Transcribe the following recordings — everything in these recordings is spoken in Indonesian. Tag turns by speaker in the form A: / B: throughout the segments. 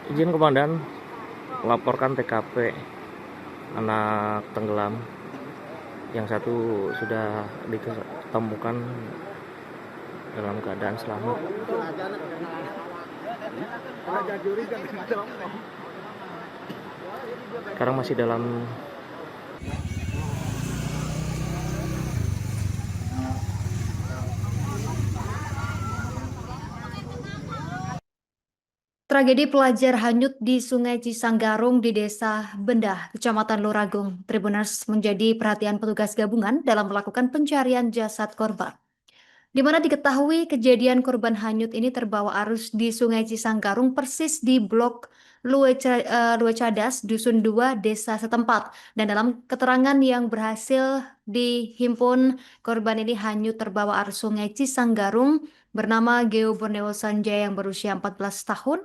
A: Izin Komandan melaporkan TKP anak tenggelam. Yang satu sudah ditemukan dalam keadaan selamat. Sekarang masih dalam
B: Tragedi pelajar hanyut di Sungai Cisanggarung di Desa Bendah, Kecamatan Luragung, Tribuners menjadi perhatian petugas gabungan dalam melakukan pencarian jasad korban. Di mana diketahui kejadian korban hanyut ini terbawa arus di Sungai Cisanggarung persis di blok Lue Cadas, Dusun 2, desa setempat. Dan dalam keterangan yang berhasil dihimpun, korban ini hanyut terbawa arus Sungai Cisanggarung bernama Geo Borneo Sanjaya yang berusia 14 tahun.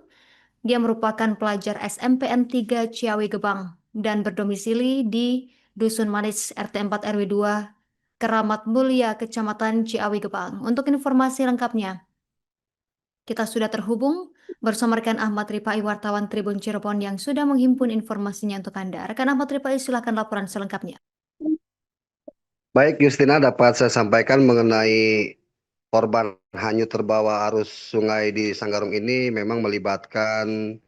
B: Dia merupakan pelajar SMPN 3 Ciawi Gebang dan berdomisili di Dusun Manis RT 4 RW 2 Keramat Mulia, Kecamatan Ciawi Gebang. Untuk informasi lengkapnya, kita sudah terhubung bersama rekan Ahmad Rifai, wartawan Tribun Cirebon yang sudah menghimpun informasinya untuk Anda. Rekan Ahmad Rifai, silakan laporan selengkapnya.
C: Baik, Justina, dapat saya sampaikan mengenai korban hanyut terbawa arus sungai di Sanggarung ini memang melibatkan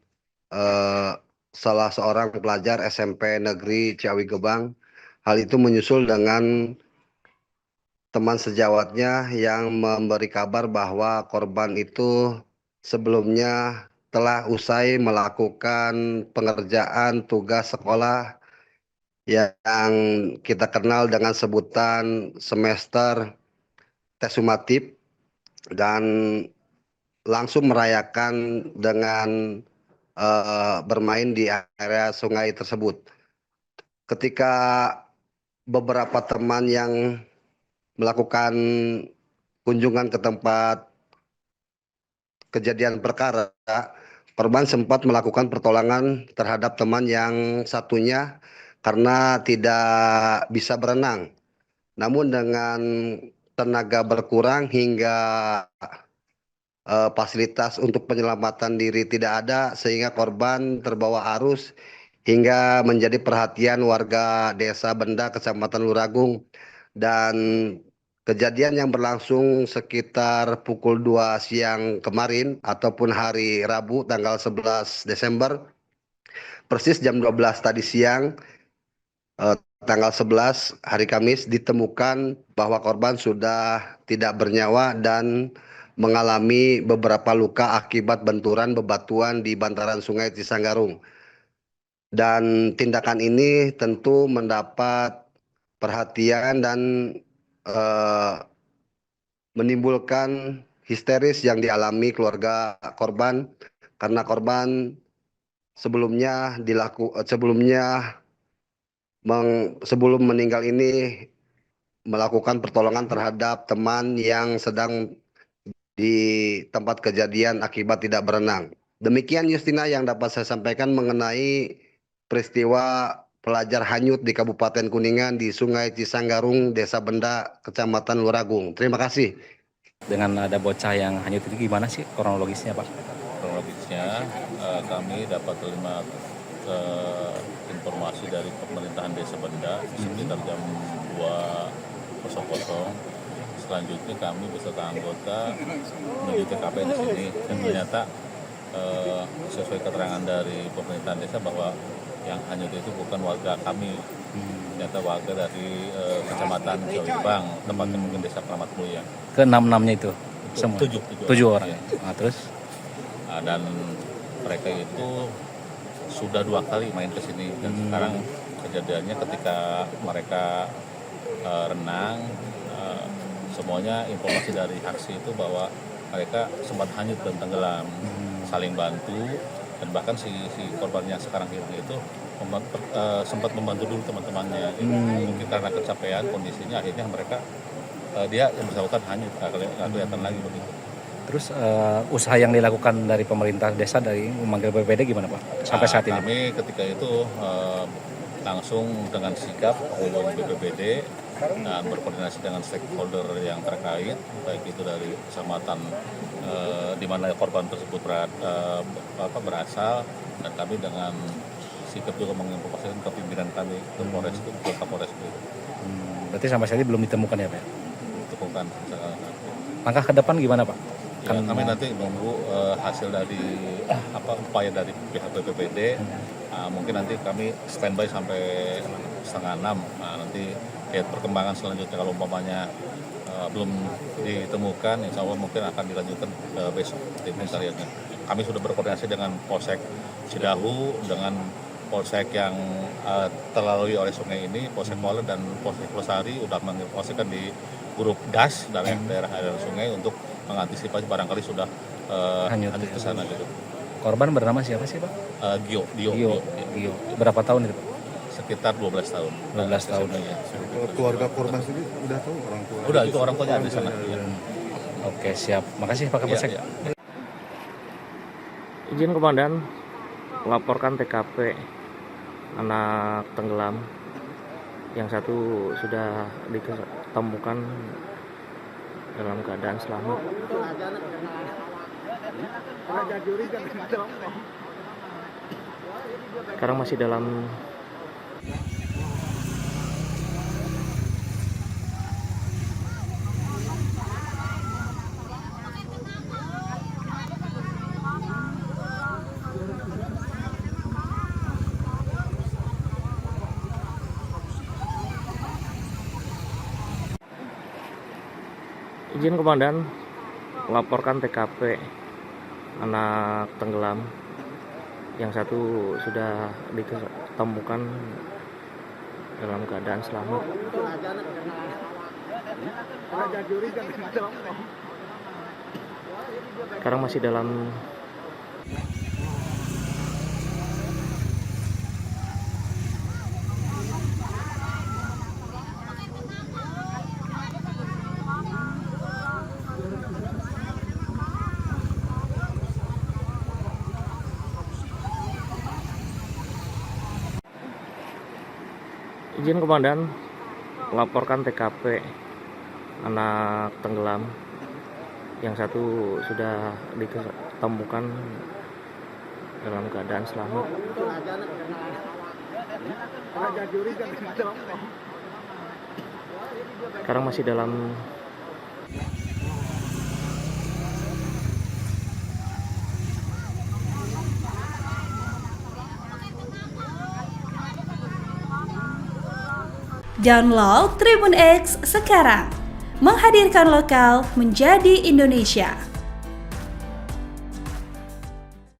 C: eh, salah seorang pelajar SMP Negeri Ciawi Gebang. Hal itu menyusul dengan teman sejawatnya yang memberi kabar bahwa korban itu sebelumnya telah usai melakukan pengerjaan tugas sekolah yang kita kenal dengan sebutan semester tes sumatif dan langsung merayakan dengan bermain di area sungai tersebut. Ketika beberapa teman yang melakukan kunjungan ke tempat kejadian perkara, korban sempat melakukan pertolongan terhadap teman yang satunya karena tidak bisa berenang. Namun dengan tenaga berkurang hingga fasilitas untuk penyelamatan diri tidak ada sehingga korban terbawa arus hingga menjadi perhatian warga Desa Benda, Kecamatan Luragung, dan kejadian yang berlangsung sekitar pukul 2 siang kemarin ataupun hari Rabu tanggal 11 Desember persis jam 12 tadi siang tanggal 11 hari Kamis ditemukan bahwa korban sudah tidak bernyawa dan mengalami beberapa luka akibat benturan bebatuan di bantaran Sungai Cisanggarung. Dan tindakan ini tentu mendapat perhatian dan menimbulkan histeris yang dialami keluarga korban karena korban sebelum meninggal ini melakukan pertolongan terhadap teman yang sedang di tempat kejadian akibat tidak berenang. Demikian Justina yang dapat saya sampaikan mengenai peristiwa pelajar hanyut di Kabupaten Kuningan di Sungai Cisanggarung, Desa Benda, Kecamatan Luragung. Terima kasih.
D: Dengan ada bocah yang hanyut itu gimana sih kronologisnya, Pak?
E: Kronologisnya kami dapat terima informasi dari pemerintahan Desa Benda sekitar jam 2.00. Selanjutnya kami beserta anggota menuju TKP di sini dan ternyata sesuai keterangan dari pemerintahan desa bahwa yang hanyut itu bukan warga kami, ternyata warga dari Kecamatan Ciawi Gebang, tempatnya mungkin Desa Keramat Mulia.
D: Ke-6-6-nya itu semua? 7 orang.
E: Ya.
D: Nah, terus?
E: Dan mereka itu sudah 2 kali main ke sini dan sekarang kejadiannya ketika mereka renang, semuanya informasi dari aksi itu bahwa mereka sempat hanyut dan tenggelam, saling bantu dan bahkan si korban yang sekarang itu sempat membantu dulu teman-temannya. Mungkin karena kecapean kondisinya akhirnya mereka dia yang bersangkutan hanyut, nggak kelihatan lagi begitu.
D: Terus usaha yang dilakukan dari pemerintah desa dari memanggil BPBD gimana, Pak? Sampai saat ini?
E: Kami ketika itu langsung dengan sigap menghubungi BPBD dan berkoordinasi dengan stakeholder yang terkait, baik itu dari kecamatan di mana korban tersebut berasal, dan kami dengan sikap juga menginformasikan ke pimpinan kami, ke Polres, ke Kapolres itu.
D: Berarti sampai saat ini belum ditemukan ya Pak?
E: Ditemukan.
D: Langkah ke depan gimana Pak?
E: Ya, kami nanti menunggu hasil dari upaya dari pihak BPBD. Mungkin nanti kami standby sampai 5:30. Nanti lihat perkembangan selanjutnya, kalau umpamanya belum ditemukan, insya Allah mungkin akan dilanjutkan besok tim pencariannya. Kami sudah berkoordinasi dengan Polsek Cidahu, dengan Polsek yang terlalui oleh sungai ini, Polsek Walet dan Polsek Lestari sudah menginformasikan di grup DAS dari daerah sungai untuk mengantisipasi barangkali sudah hanyut ke sana gitu.
D: Korban bernama siapa sih Pak?
E: Gio.
D: Berapa tahun itu Pak?
E: Sekitar 12 tahun.
D: 12 tahun.
E: Ya.
F: Keluarga korban sendiri udah tahu orang tua?
E: Udah, itu orang tuanya ada di sana. Ya.
D: Oke, siap. Makasih Pak Kapolsek.
E: Ya.
A: izin komandan melaporkan TKP anak tenggelam, yang satu sudah ditemukan dalam keadaan selamat. Sekarang masih dalam izin komandan melaporkan TKP anak tenggelam, yang satu sudah ditemukan dalam keadaan selamat. Sekarang masih dalam izin komandan melaporkan TKP anak tenggelam, yang satu sudah ditemukan dalam keadaan selamat. Sekarang masih dalam
G: Download Tribun X sekarang, menghadirkan lokal menjadi Indonesia.